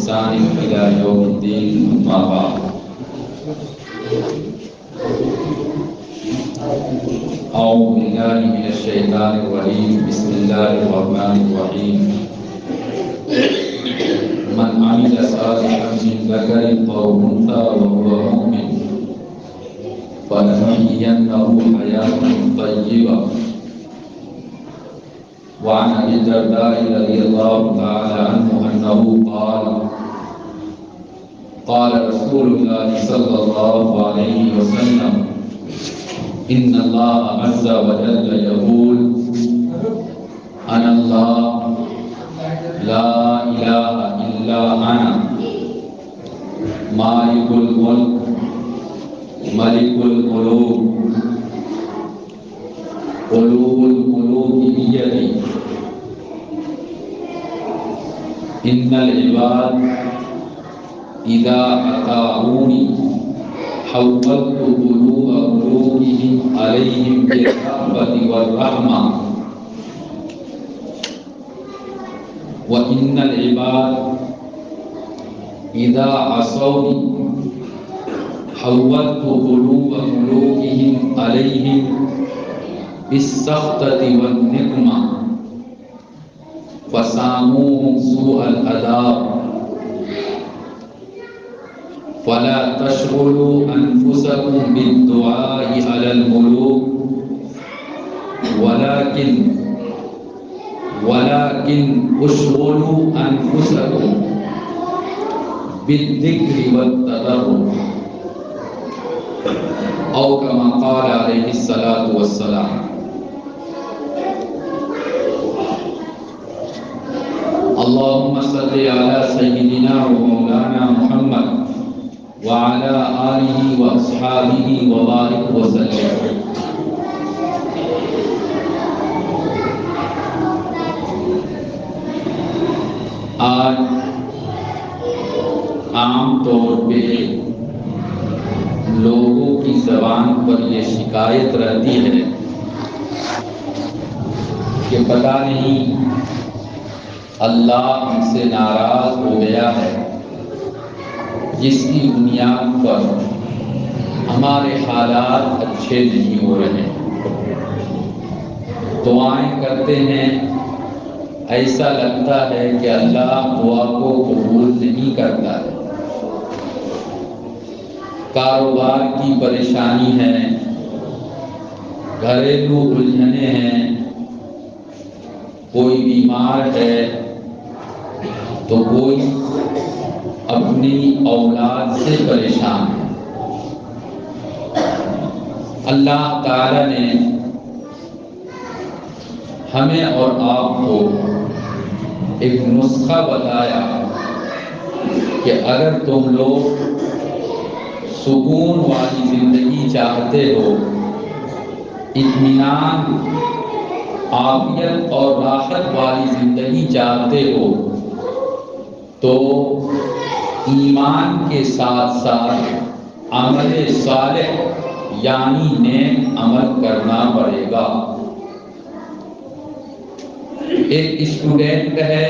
بإحسان إلى يوم الدين أما بعد أعوذ بالله من الشيطان الرجيم بسم الله الرحمن الرحيم من عمل صالحا من ذكر أو أنثى وهو مؤمن فلنحيينه حياة طيبة. وعن أبي الدرداء رضي الله تعالى عنه أنه قال رسول الله صلى الله عليه وسلم إن الله عز وجل يقول أنا الله لا إله إلا أنا مالك الملك ملك القلوب قلوب الملوك بيدي إن العباد إذا أطاعوني حولت قلوب ملوكهم عليهم بالرأفة والرحمة وإن العباد إذا عصوني حولت قلوب ملوكهم عليهم بالسخطة والنقمة فساموهم سوء العذاب فلا تشغلوا أنفسكم بالدعاء على الملوك ولكن اشغلوا أنفسكم بالذكر والتضرع أو كما قال عليه الصلاة والسلام. اللهم صل على سيدنا ومولانا محمد وعلى آلہ واصحابہ وبارک وسلم. آج عام طور پہ لوگوں کی زبان پر یہ شکایت رہتی ہے کہ پتہ نہیں اللہ ہم سے ناراض ہو گیا ہے، جس کی بنیاد پر ہمارے حالات اچھے نہیں ہو رہے. دعائیں کرتے ہیں، ایسا لگتا ہے کہ اللہ دعا کو قبول نہیں کرتا ہے. کاروبار کی پریشانی ہے، گھریلو الجھنیں ہیں، کوئی بیمار ہے تو کوئی اپنی اولاد سے پریشان ہے. اللہ تعالی نے ہمیں اور آپ کو ایک نسخہ بتایا کہ اگر تم لوگ سکون والی زندگی چاہتے ہو، اطمینان، عافیت اور راحت والی زندگی چاہتے ہو، تو ایمان کے ساتھ ساتھ عمل صالح یعنی نیک عمل کرنا پڑے گا. ایک اسٹوڈنٹ ہے،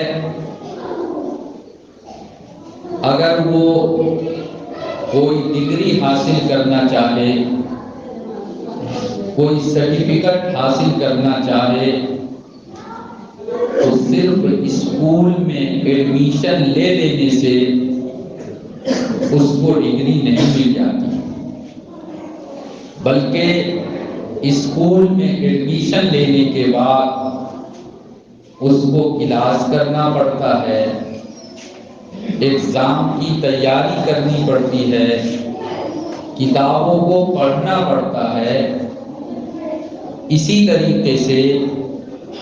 اگر وہ کوئی ڈگری حاصل کرنا چاہے، کوئی سرٹیفکیٹ حاصل کرنا چاہے، تو صرف اسکول میں ایڈمیشن لے لینے سے اس کو ڈگری نہیں مل جاتی، بلکہ اسکول میں ایڈمیشن لینے کے بعد اس کو کلاس کرنا پڑتا ہے، ایگزام کی تیاری کرنی پڑتی ہے، کتابوں کو پڑھنا پڑتا ہے. اسی طریقے سے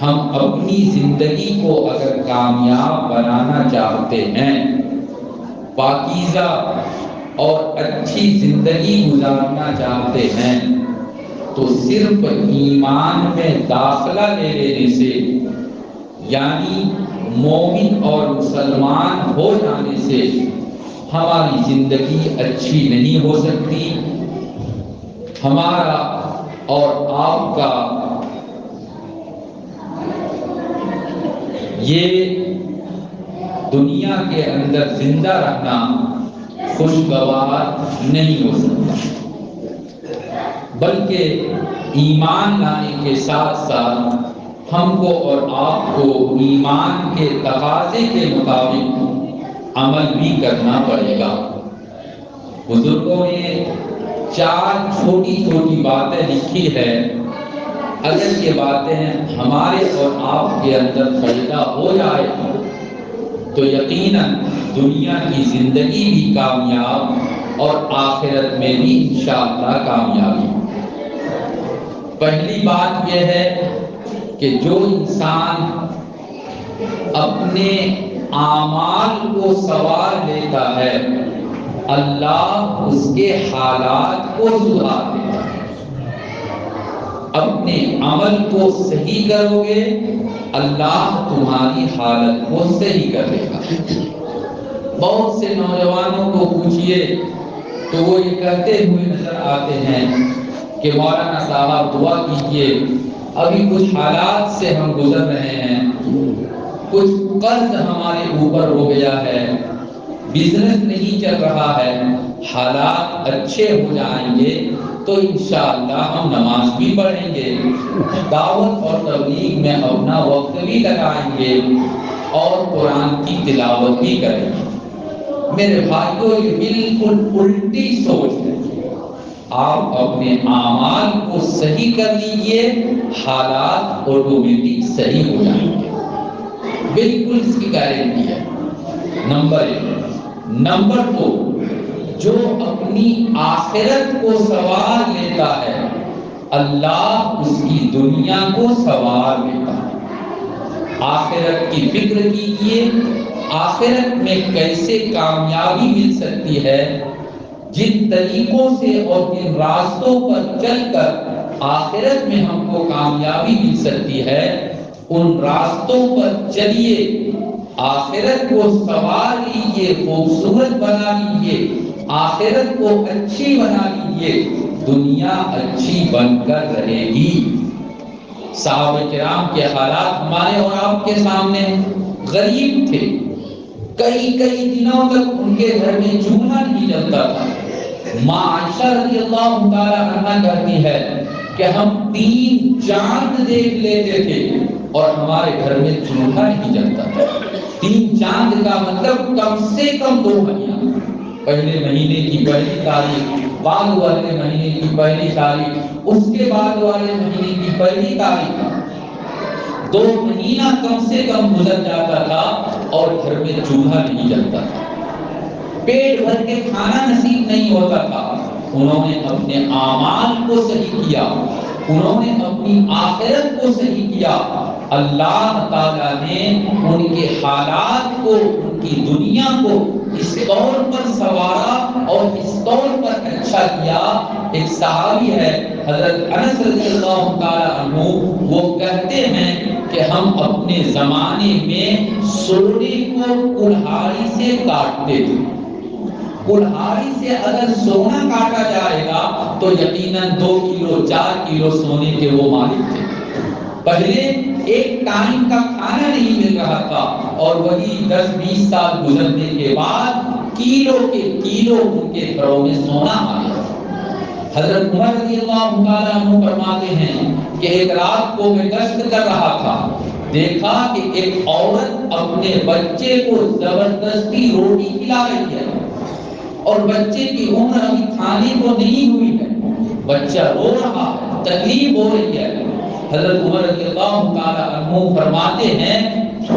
ہم اپنی زندگی کو اگر کامیاب بنانا چاہتے ہیں، پاکیزہ اور اچھی زندگی گزارنا چاہتے ہیں، تو صرف ایمان میں داخلہ لے لینے سے یعنی مومن اور مسلمان ہو جانے سے ہماری زندگی اچھی نہیں ہو سکتی. ہمارا اور آپ کا یہ دنیا کے اندر زندہ رہنا خوشگوار نہیں ہو سکتا، بلکہ ایمان لانے کے ساتھ ساتھ ہم کو اور آپ کو ایمان کے تقاضے کے مطابق عمل بھی کرنا پڑے گا۔ بزرگوں نے 4 چھوٹی چھوٹی باتیں لکھی ہے، اگر یہ باتیں ہمارے اور آپ کے اندر پیدا ہو جائے تو یقیناً دنیا کی زندگی بھی کامیاب اور آخرت میں بھی انشاءاللہ کامیابی۔ پہلی بات یہ ہے کہ جو انسان اپنے اعمال کو سنوار لیتا ہے، اللہ اس کے حالات کو سدھار دیتا ہے۔ اپنے عمل کو صحیح کرو گے، اللہ تمہاری حالت کو صحیح کر دے گا۔ بہت سے نوجوانوں کو پوچھئے تو وہ یہ کہتے ہوئے نظر آتے ہیں کہ مولانا صاحب دعا کیجئے، ابھی کچھ حالات سے ہم گزر رہے ہیں، کچھ قرض ہمارے اوپر ہو گیا ہے، بزنس نہیں چل رہا ہے، حالات اچھے ہو جائیں گے تو انشاءاللہ ہم نماز بھی پڑھیں گے، دعوت اور تبلیغ میں اپنا وقت بھی لگائیں گے اور قرآن کی تلاوت بھی کریں گے۔ میرے بھائیوں، یہ بالکل الٹی سوچ ہے۔ آپ اپنے اعمال کو صحیح کر لیجئے، حالات آٹومیٹک صحیح ہو جائیں گے، بالکل اس کی گارنٹی ہے۔ نمبر 1۔ نمبر 2، جو اپنی آخرت کو سنوار لیتا ہے، اللہ اس کی دنیا کو سنوار لیتا ہے۔ آخرت کی فکر کیجئے، آخرت میں کیسے کامیابی مل سکتی ہے۔ جن طریقوں سے اور جن راستوں پر چل کر آخرت میں ہم کو کامیابی مل سکتی ہے، ان راستوں پر چلیے، آخرت کو سنوار لیجئے، خوبصورت بنا لیجئے، آخرت کو اچھی بنا لیجئے، دنیا اچھی بن کر رہے گی۔ صحابہ کرام کے حالات ہمارے اور آپ کے سامنے غریب تھے، کئی دنوں تک ان کے گھر میں چولہا نہیں جلتا تھا۔ ماں عائشہ رضی اللہ تعالی عنہا کہتی ہے کہ ہم 3 چاند دیکھ لیتے تھے اور ہمارے گھر میں چولہا نہیں جلتا تھا۔ 3 چاند کا مطلب کم سے کم 2 مہینہ، پہلے مہینے کی پہلی تاریخ، بعد والے مہینے کی پہلی تاریخ، اس کے بعد والے مہینے کی پہلی تاریخ، 2 مہینہ کم سے کم گزر جاتا تھا اور گھر میں چولہا نہیں جلتا تھا، پیٹ بھر کے کھانا نصیب نہیں ہوتا تھا۔ انہوں نے اپنے اعمال کو صحیح کیا، انہوں نے اپنی آخرت کو صحیح کیا، اللہ تعالیٰ نے ان کے حالات کو، ان کی دنیا کو اس طور پر سنوارا اور اس طور پر اچھا کیا۔ ایک صحابی ہے حضرت انس رضی اللہ تعالیٰ عنہ، وہ کہتے ہیں کہ ہم اپنے زمانے میں سونے کو کلہاڑی سے کاٹتے تھے۔ کلہاڑی سے اگر سونا کاٹا جائے گا تو یقیناً 2 کلو 4 کلو سونے کے وہ مالک تھے۔ پہلے ایک ٹائم کا کھانا نہیں مل رہا تھا اور وہی 10-20 سال گزرنے کے بعد کیلو کے کیلو ان کے گھروں میں سونا آیا۔ حضرت عمر رضی اللہ تعالیٰ عنہ فرماتے ہیں کہ ایک رات کو میں گشت کر رہا تھا، دیکھا کہ ایک عورت اپنے بچے کو زبردستی روٹی کھلا رہی ہے اور بچے کی عمر ابھی کھانے کو نہیں ہوئی ہے، بچہ رو رہا ہے، تکلیف ہو رہی ہے۔ حضرت عمر رضی اللہ تعالیٰ عنہ فرماتے ہیں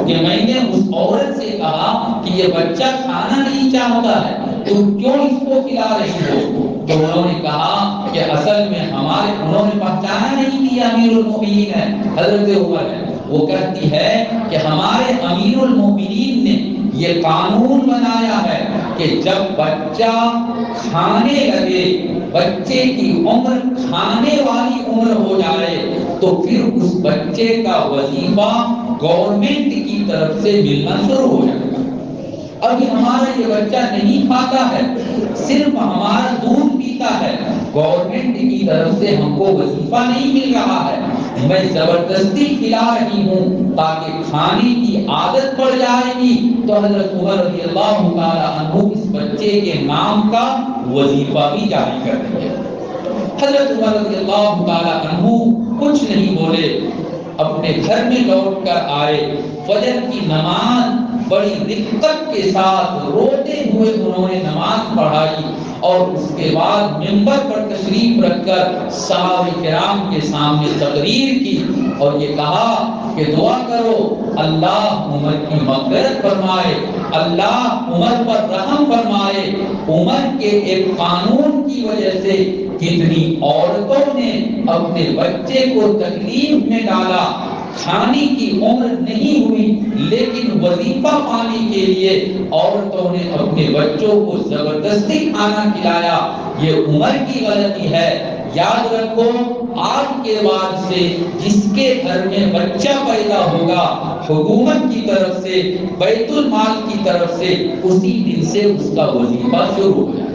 کہ میں نے اس عورت سے کہا کہ یہ بچہ کھانا نہیں چاہتا ہے، تم کیوں اس کو کھلا رہی ہو؟ تو انہوں نے کہا کہ اصل میں انہوں نے پہچانا نہیں کہ امیر المومنین ہے، حضرت عمر ہے۔ وہ کہتی ہے کہ ہمارے امیر المومنین نے یہ قانون بنایا ہے کہ جب بچہ کھانے لگے، بچے کی عمر کھانے والی عمر ہو جائے تو پھر اس بچے کا وظیفہ گورنمنٹ کی طرف سے ملنا شروع ہو جائے گا۔ ابھی ہمارا یہ بچہ نہیں کھاتا ہے، صرف ہمارا دودھ پیتا ہے، گورنمنٹ کی طرف سے ہم کو وظیفہ نہیں مل رہا ہے، میں زبردستی کھلا رہی ہوں تاکہ کھانے کی عادت پڑ جائے گی، تو حضرت عمر رضی اللہ تعالی عنہ اس بچے کے نام کا وظیفہ بھی جاری کر دیں گے۔ حضرت عمر رضی اللہ تعالی عنہ کچھ نہیں بولے، اپنے گھر میں لوٹ کر آئے، فجر کی نماز بڑی دقت کے ساتھ روتے ہوئے انہوں نے نماز پڑھائی، اور اس کے بعد منبر پر تشریف رکھ کر صحابہ کرام کے سامنے تقریر کی اور یہ کہا کہ دعا کرو اللہ عمر کی مغفرت فرمائے، اللہ عمر پر رحم فرمائے۔ عمر کے ایک قانون کی وجہ سے کتنی عورتوں نے اپنے بچے کو تکلیف میں ڈالا، کھانے کی عمر نہیں ہوئی لیکن وظیفہ پانے کے لیے عورتوں نے اپنے بچوں کو زبردستی کھانا کھلایا، یہ عمر کی غلطی ہے۔ یاد رکھو آج کے بعد سے جس کے گھر میں بچہ پیدا ہوگا حکومت کی طرف سے بیت المال کی طرف سے اسی دن سے اس کا وظیفہ شروع ہو جائے۔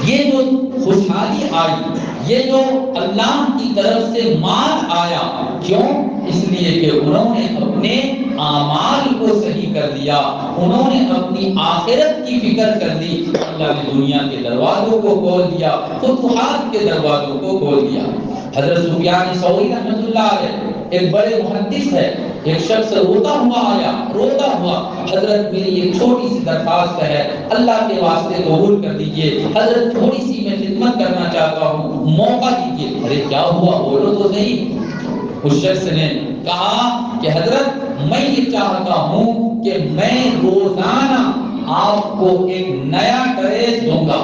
یہ جو خوشحالی آئی، یہ جو اللہ کی طرف سے مال آیا، کیوں؟ اس لیے کہ انہوں نے اپنے اعمال کو صحیح کر دیا، انہوں نے اپنی آخرت کی فکر کر دی، اللہ نے دنیا کے دروازوں کو کھول دیا، فتوحات کے دروازوں کو کھول دیا۔ حضرت سفیان ثوری رحمۃ اللہ علیہ ایک بڑے محدث ہے، ایک شخص روتا ہوا آیا، روتا ہوا، حضرت میری ایک چھوٹی سی درخواست ہے، اللہ کے واسطے قبول کر دیجئے، حضرت تھوڑی سی میں خدمت کرنا چاہتا ہوں، موقع دیجئے۔ ارے کیا ہوا، بولو تو صحیح۔ اس شخص نے کہا کہ حضرت میں یہ چاہتا ہوں کہ میں روزانہ آپ کو ایک نیا ڈریس دوں گا۔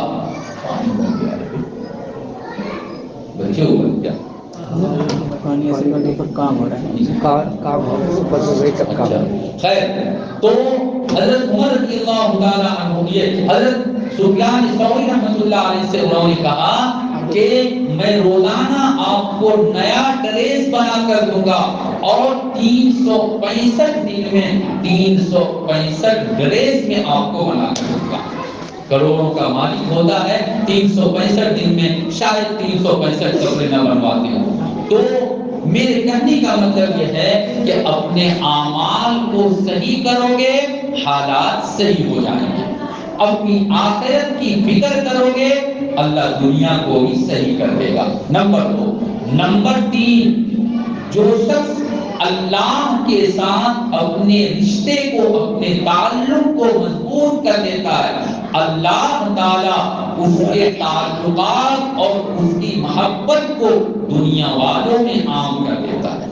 بچے ہو گیا کام ہو رہا ہے۔ خیر تو حضرت عمر رضی اللہ تعالی عنہ یہ حضرت سفیان ثوری رحمۃ اللہ علیہ سے انہوں نے کہا کہ میں روزانہ آپ کو نیا ڈریس بنا کر دوں گا، اور 365 دن میں 365 ڈریس میں آپ کو بنا کر دوں گا۔ کروڑوں کا مالک ہوتا ہے، 365 دن میں شاید 365 کپڑے نہ بنواتے ہوں۔ تو میرے کہنے کا مطلب یہ ہے کہ اپنے اعمال کو صحیح کرو گے حالات صحیح ہو جائیں گے، اپنی آخرت کی فکر کرو گے اللہ دنیا کو بھی صحیح کر دے گا۔ نمبر 2۔ نمبر 3، جو شخص اللہ کے ساتھ اپنے رشتے کو، اپنے تعلق کو مضبوط کر دیتا ہے، اللہ تعالیٰ اس کے تعلقات اور اس کی محبت کو دنیا والوں میں عام کر دیتا ہے۔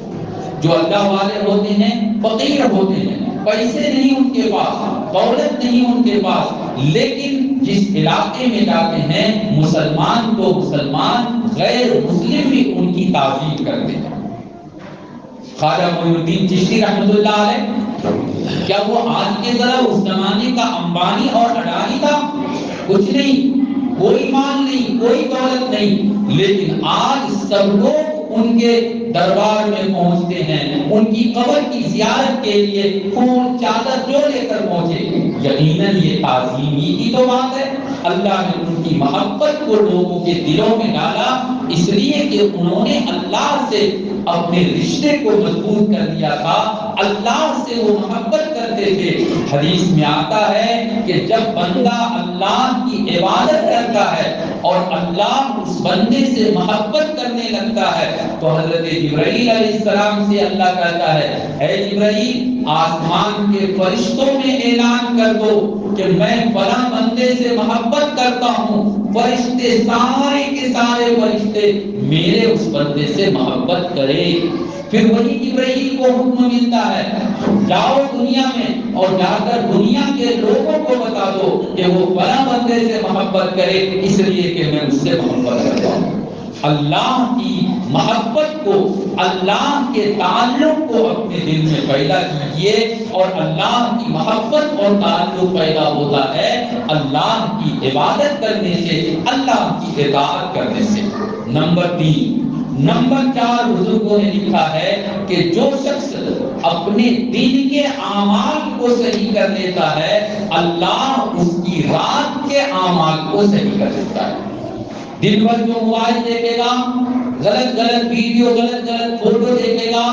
جو اللہ والے ہوتے ہیں فقیر ہوتے ہیں، پیسے نہیں ان کے پاس، دولت نہیں ان کے پاس، لیکن جس علاقے میں جاتے ہیں مسلمان تو مسلمان، غیر مسلم بھی ان کی تعظیم کرتے ہیں۔ خواجہ معین الدین چشتی رحمۃ اللہ علیہ، کیا وہ آج کے طرح اس زمانے کا امبانی اور اڈانی تھا؟ کچھ نہیں، کوئی مال نہیں، کوئی دولت نہیں، لیکن آج سب لوگ ان کے دربار میں پہنچتے ہیں، ان کی قبر کی زیارت کے لیے پھول چادر جو لے کر پہنچے۔ یقیناً یہ تعظیم ہی کی تو بات ہے۔ اللہ نے ان کی محبت کو لوگوں کے دلوں میں ڈالا، اس لیے کہ انہوں نے اللہ سے اپنے رشتے کو مضبوط کر دیا تھا، اللہ سے وہ محبت کرتے تھے۔ حدیث میں آتا ہے کہ جب بندہ اللہ کی عبادت کرتا ہے اور اللہ اس بندے سے محبت کرنے لگتا ہے تو حضرت جبرائیل علیہ السلام سے اللہ کہتا ہے، اے جبرائیل آسمان کے فرشتوں میں اعلان کر دو کہ میں فلاں بندے سے محبت کرتا ہوں، فرشتے سارے کے سارے فرشتے میرے اس بندے سے محبت کرے۔ پھر وہی جبرائیل کو حکم ملتا ہے، جاؤ دنیا میں اور جا کر دنیا کے لوگوں کو بتا دو کہ وہ فلاں بندے سے محبت کرے، اس لیے کہ میں اس سے محبت کرتا ہوں۔ اللہ کی محبت کو، اللہ کے تعلق کو اپنے دل میں پیدا کیجیے، اور اللہ کی محبت اور تعلق پیدا ہوتا ہے اللہ کی عبادت کرنے سے، اللہ کی اطاعت کرنے سے۔ نمبر 3۔ نمبر 4 بزرگوں نے لکھا ہے کہ جو شخص اپنے دل کے اعمال کو صحیح کر لیتا ہے اللہ اس کی رات کے اعمال کو صحیح کر دیتا ہے۔ دن بھر جو موبائل دیکھے گا، غلط غلط ویڈیو، غلط غلط فوٹو دیکھے گا،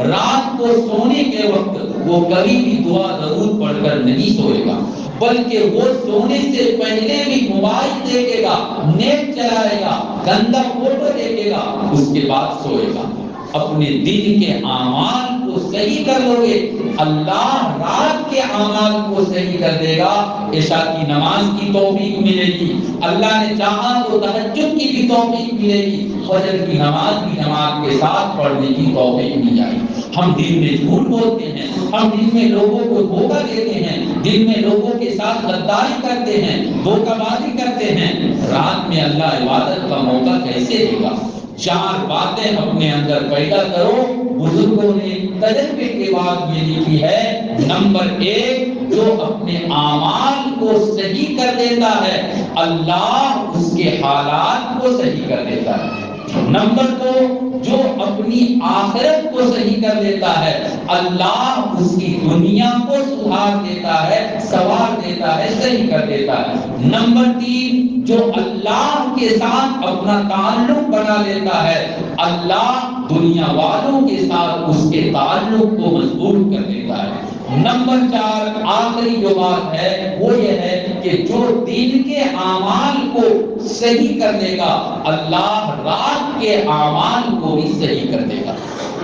رات کو سونے کے وقت وہ کبھی بھی دعا ضرور پڑھ کر نہیں سوئے گا، بلکہ وہ سونے سے پہلے بھی موبائل دیکھے گا، نیٹ چلائے گا، گندا فوٹو دیکھے گا، اس کے بعد سوئے گا۔ اپنے دن کے اعمال کو صحیح کر لو گے، اللہ رات کے اعمال کو صحیح کر دے گا۔ عشاء کی نماز کی توفیق ملے گی، اللہ نے چاہا تو تہجد کی بھی توفیق ملے گی، فجر کی نماز بھی جماعت کے ساتھ پڑھنے کی توفیق مل جائے گی۔ ہم دن میں جھوٹ بولتے ہیں، ہم دن میں لوگوں کو دھوکہ دیتے ہیں، دن میں لوگوں کے ساتھ غداری کرتے ہیں، دھوکہ بازی کرتے ہیں، رات میں اللہ عبادت کا موقع کیسے دے گا؟ 4 باتیں اپنے اندر پیدا کرو۔ بزرگوں نے تجربے کے بعد یہ لکھی ہے، نمبر 1، جو اپنے اعمال کو صحیح کر دیتا ہے اللہ اس کے حالات کو صحیح کر دیتا ہے۔ نمبر 2، جو اپنی آخرت کو صحیح کر دیتا ہے اللہ اس کی دنیا کو سدھار دیتا ہے، سنوار دیتا ہے، صحیح کر دیتا ہے۔ نمبر 3، جو اللہ کے ساتھ اپنا تعلق بنا لیتا ہے اللہ دنیا والوں کے ساتھ اس کے تعلق کو مضبوط کر دیتا ہے۔ نمبر 4، آخری جو بات ہے وہ یہ ہے کہ جو دن کے اعمال کو صحیح کر دے گا اللہ رات کے اعمال کو بھی صحیح کر دے گا۔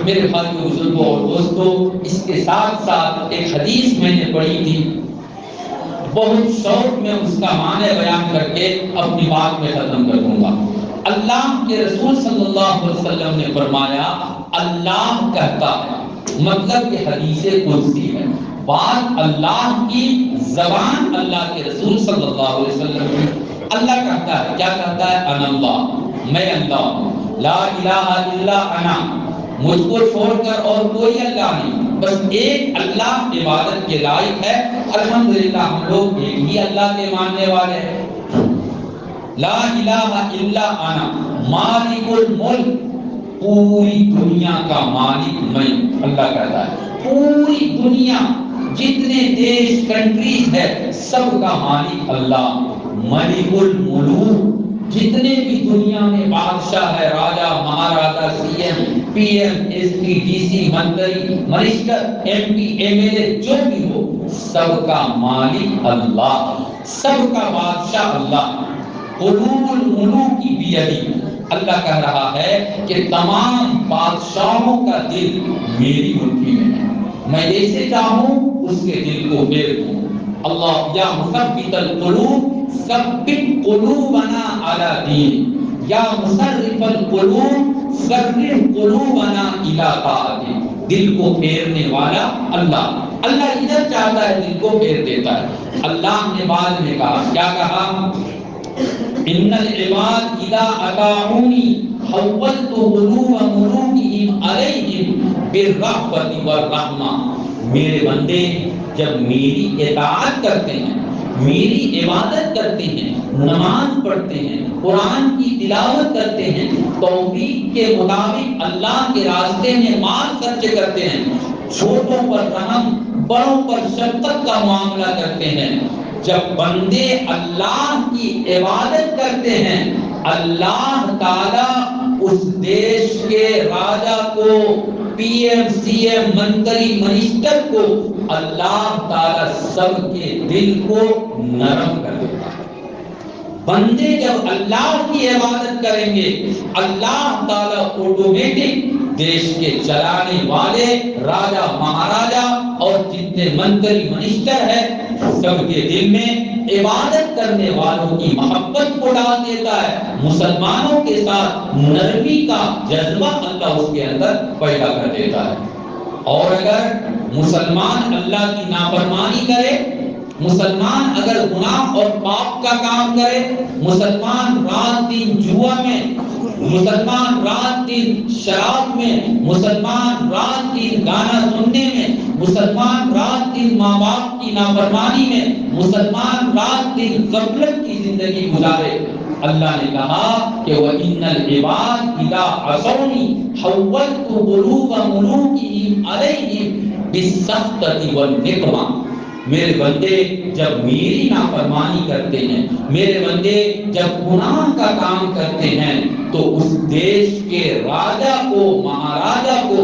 میرے بھائیو، بزرگوں اور دوستوں، اس کے ساتھ ساتھ ایک حدیث میں نے پڑھی تھی، بہت شوق میں اس کا معنی بیان کر کے اپنی بات میں ختم کر دوں گا۔ اللہ کے رسول صلی اللہ علیہ وسلم نے فرمایا، اللہ کہتا ہے، مطلب یہ حدیث قدسی ہے، بات اللہ کی، زبان اللہ کے رسول صلی اللہ علیہ وسلم کی۔ اللہ کہتا ہے، کیا کہتا ہے؟ انا اللہ، میں اللہ ہوں، لا الہ الا انا، مجھ کو چھوڑ کر اور کوئی اللہ نہیں، بس ایک اللہ عبادت کے لائق ہے۔ الحمدللہ ہم لوگ ایک ہی اللہ کے ماننے والے ہیں۔ لا الہ الا انا مالک الملک، پوری دنیا کا مالک میں، اللہ کہتا ہے پوری دنیا جتنے دیش کنٹریز ہے سب کا مالک اللہ۔ ملک الملوک، جتنے بھی دنیا میں بادشاہ ہے، راجا، مہاراجا، C M, P M, S P, D C, منتری، minister, M P, M L A, جو بھی ہو، سب کا مالک اللہ، سب کا بادشاہ اللہ۔ قلوب الملوک بیدی، اللہ کہہ رہا ہے کہ تمام بادشاہوں کا دل میری مٹھی میں ہے، میں جیسے چاہوں اس کے دل کو پھیر دوں۔ اللہ یا مثبت القلوب ثبت قلوبنا علی دین، یا مصرف القلوب صرف قلوبنا الی طاعتک، دل کو پھیرنے والا اللہ۔ اللہ ادھر چاہتا ہے دل کو پھیر دیتا ہے۔ اللہ نے بعد میں کہا، کیا کہا؟ ان العباد اذا اطاعونی حولت قلوب ملوکہم علیہم بالرأفۃ والرحمہ، میرے بندے جب میری اطاعت کرتے ہیں، میری عبادت کرتے ہیں، نماز پڑھتے ہیں، قرآن کی تلاوت کرتے ہیں، توحید کے مطابق اللہ کے راستے میں مال خرچ کرتے ہیں، چھوٹوں پر رحم، بڑوں پر شفقت کا معاملہ کرتے ہیں، جب بندے اللہ کی عبادت کرتے ہیں اللہ تعالی اس دیش کے راجا کو، پی ایم، سی ایم، منتری، منسٹر کو، اللہ تعالی سب کے دل کو نرم کر دیتا ہے۔ بندے جب اللہ کی عبادت کریں گے اللہ تعالی آٹومیٹک دیش کے چلانے والے راجا، مہاراجا اور جتنے منتری، منسٹر ہیں سب کے دل میں عبادت کرنے والوں کی محبت کو ڈال دیتا ہے، مسلمانوں کے ساتھ نرمی کا جذبہ اللہ اس کے اندر پیدا کر دیتا ہے۔ اور اگر مسلمان اللہ کی نافرمانی کرے، مسلمان اگر گناہ اور پاپ کا کام کرے، مسلمان رات دن جوا میں، مسلمان رات دن شراب میں، مسلمان رات دن گانا سننے میں، مسلمان رات دن ماں باپ کی نافرمانی میں، مسلمان رات دن غفلت کی زندگی گزارے، اللہ نے کہا کہ وَإِنَّ الْعِبَادَ إِذَا عَصَوْنِي حَوَّلْتُ قُلُوبَ مُلُوكِهِمْ عَلَيْهِمْ بِالسَّخْطَةِ وَالنِّقْمَةِ، میرے بندے جب میری نافرمانی کرتے ہیں، میرے بندے جب گناہ کا کام کرتے ہیں، تو اس دیش کے راجا کو، مہاراجا کو،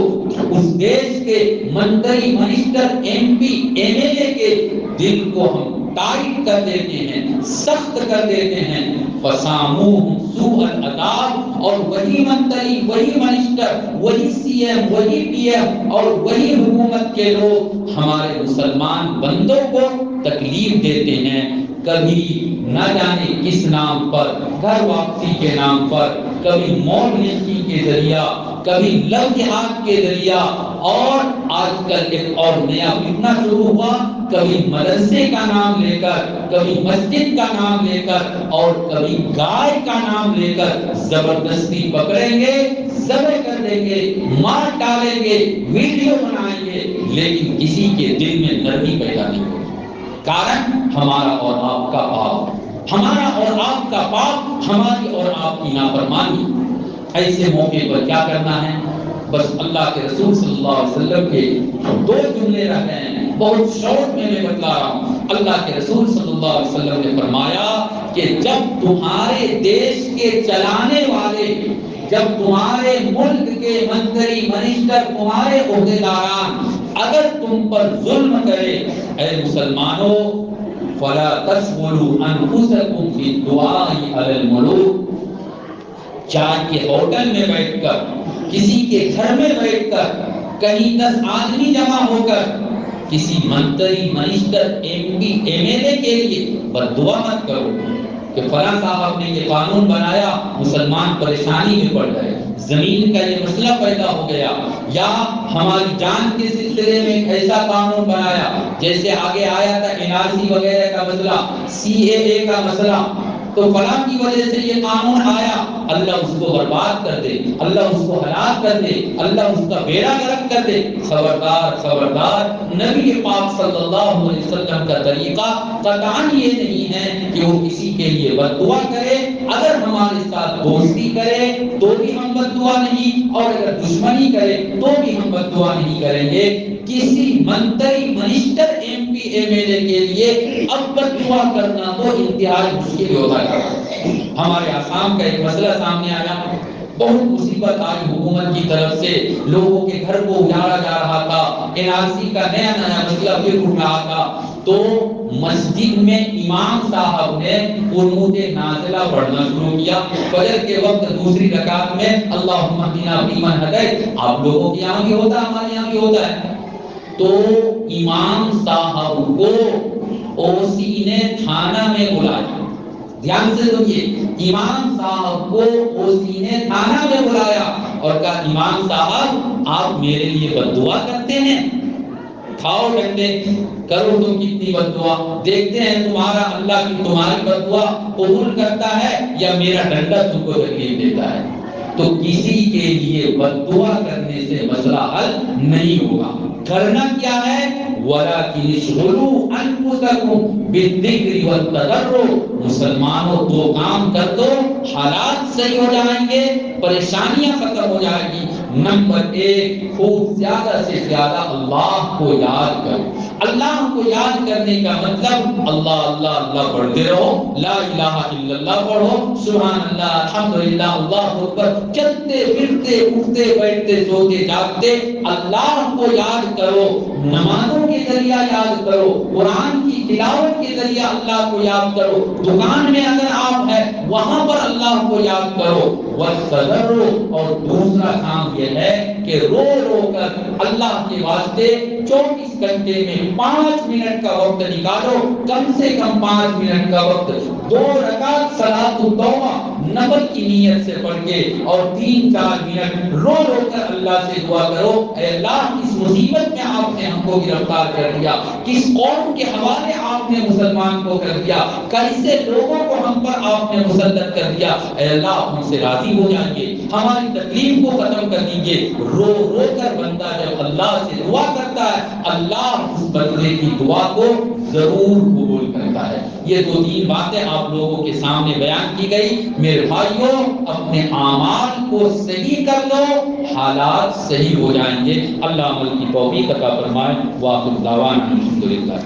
اس دیش کے منتری، minister, M P, M L A کے دل کو ہم ٹائٹ کر دیتے ہیں، سخت کر دیتے ہیں۔ فَسَامُوهُمْ سُوءَ الْعَذَابِ، اور وہی منتری، وہی منسٹر، وہی سی ایم، وہی پی ایم اور وہی حکومت کے لوگ ہمارے مسلمان بندوں کو تکلیف دیتے ہیں۔ کبھی نہ جانے کس نام پر، گھر واپسی کے نام پر، کبھی موب لنچنگ کے ذریعہ، کبھی لو جہاد کے ذریعہ، اور آج کل ایک اور نیا فتنہ شروع ہوا، کبھی مدرسے کا نام لے کر، کبھی مسجد کا نام لے کر، اور کبھی گائے کا نام لے کر زبردستی پکڑیں گے، ذبح کر دیں گے، مار ڈالیں گے، ویڈیو بنائیں گے، لیکن کسی کے دل میں نرمی پیدا نہیں ہوگی۔ کارن ہمارا اور آپ کا پاپ، ہمارا اور آپ کا پاپ، ہماری اور آپ کی نافرمانی۔ ایسے موقع پر کیا کرنا ہے؟ بس اللہ کے رسول صلی اللہ علیہ وسلم کے دو جملے رہ گئے ہیں، بہت شارٹ میں بتلا رہا ہوں۔ اللہ کے رسول صلی اللہ علیہ وسلم نے فرمایا کہ جب تمہارے دیش کے چلانے والے، جب تمہارے ملک کے منتری، منسٹر، تمہارے عہدیداران اگر تم پر ظلم کرے، اے مسلمانوں، فلا تشغلوا انفسکم فی الدعاء علی الملوک، چائے کے ہوٹل میں بیٹھ کر، کسی کے گھر میں بیٹھ کر، کہیں 10 آدمی جمع ہو کر کسی منتری، minister, M P, M L A کے لیے بد دعا مت کرو کہ فلاں صاحب نے یہ قانون بنایا، مسلمان پریشانی میں پڑ گئے، زمین کا یہ مسئلہ پیدا ہو گیا، یا ہماری جان کے سلسلے میں ایک ایسا قانون بنایا، جیسے آگے آیا تھا NRC وغیرہ کا مسئلہ، CAA کا مسئلہ، تو فلاں کی وجہ سے یہ قانون آیا، اللہ اس کو برباد کر دے، اللہ اس کو ہلاک کر دے، اللہ اس کا بیڑا غرق کر دے۔ خبردار خبردار، نبی پاک صلی اللہ علیہ وسلم کا طریقہ قطعاً یہ نہیں ہے کہ وہ کسی کے لیے بد دعا کرے، اگر ہمارے ساتھ دوستی کرے تو بھی ہم بد دعا نہیں، اور اگر دشمنی کرے تو بھی ہم بد دعا نہیں کریں گے۔ کسی منتری، minister, M P, M L A کے لیے اب بد دعا کرنا تو انتہائی مشکل ہوتا ہے۔ ہمارے آسام کا ایک مسئلہ سامنے آیا، بہت مصیبت آئی حکومت کی طرف سے، لوگوں کے گھر کو اجاڑا جا رہا تھا، NRC کا نیا نیا مسئلہ پھر اٹھ رہا تھا، تو مسجد میں امام صاحب نے قنوت نازلہ پڑھنا شروع کیا، فجر کے وقت دوسری رکعت میں اللہم اہدنا فیمن ہدیت، آپ لوگوں کے یہاں بھی ہوتا ہے، ہمارے یہاں بھی ہوتا ہے، تو امام صاحب کو OC نے تھانہ میں بلایا، دھیان سے سنیے، امام صاحب کو OC نے تھانہ میں بلایا اور کہا امام صاحب آپ میرے لیے بد دعا کرتے ہیں، کھاؤ ڈنڈے، کرو تم کتنی بد دعا، دیکھتے ہیں تمہارا اللہ کی تمہاری بد دعا قبول کرتا ہے یا میرا ڈنڈا تم کو تکلیف دیتا ہے۔ تو کسی کے لیے بد دعا کرنے سے مسئلہ حل نہیں ہوگا، کرنا کیا ہے؟ وَلَكِنِ اشْغُلُوا أَنفُسَكُمْ بِالذِّكْرِ وَالتَّضَرُّعِ، مسلمانوں دو کام کر دو، حالات صحیح ہو جائیں گے، پریشانیاں ختم ہو جائیں گی۔ نمبر 1، خوب زیادہ سے زیادہ اللہ کو یاد کرو۔ اللہ کو یاد کرنے کا مطلب اللہ اللہ اللہ پڑھتے رہو، لا الہ الا اللہ پڑھو، سبحان اللہ، الحمدللہ، اللہ اکبر، چلتے پھرتے اٹھتے بیٹھتے سوتے جاگتے اللہ کو یاد کرو، نمازوں کے ذریعہ یاد کرو، قرآن کی تلاوت کے ذریعہ اللہ کو یاد کرو، دکان میں اگر آپ ہیں وہاں پر اللہ کو یاد کرو، وَالتَّضَرُّعُ، اور دوسرا کام یہ ہے کہ رو رو کر اللہ کے واسطے 24 گھنٹے میں 5 منٹ کا وقت نکالو، کم سے کم 5 منٹ کا وقت، 2 رکعت صلاۃ التوبہ نفل کی نیت سے پڑھ کے، اور 3-4 منٹ رو رو کر اللہ سے دعا کرو، اے اللہ اس مصیبت میں آپ نے ہم کو گرفتار کر دیا، کس قوم کے حوالے آپ نے مسلمان کو کر دیا، کیسے لوگوں کو ہم پر آپ نے مسلط کر دیا، اے اللہ ہم سے راضی ہو جائیں گے، ہماری تکلیف کو ختم کر دیجیے۔ رو رو کر بندہ جب اللہ سے دعا کرتا ہے، اللہ اس بندے کی دعا کو ضرور قبول کرتا ہے۔ یہ 2-3 باتیں آپ لوگوں کے سامنے بیان کی گئی۔ میرے بھائیوں، اپنے اعمال کو صحیح کر لو، حالات صحیح ہو جائیں گے۔ اللہ عمل کی توفیق عطا فرمائے۔ وآخر دعوانا الحمدللہ۔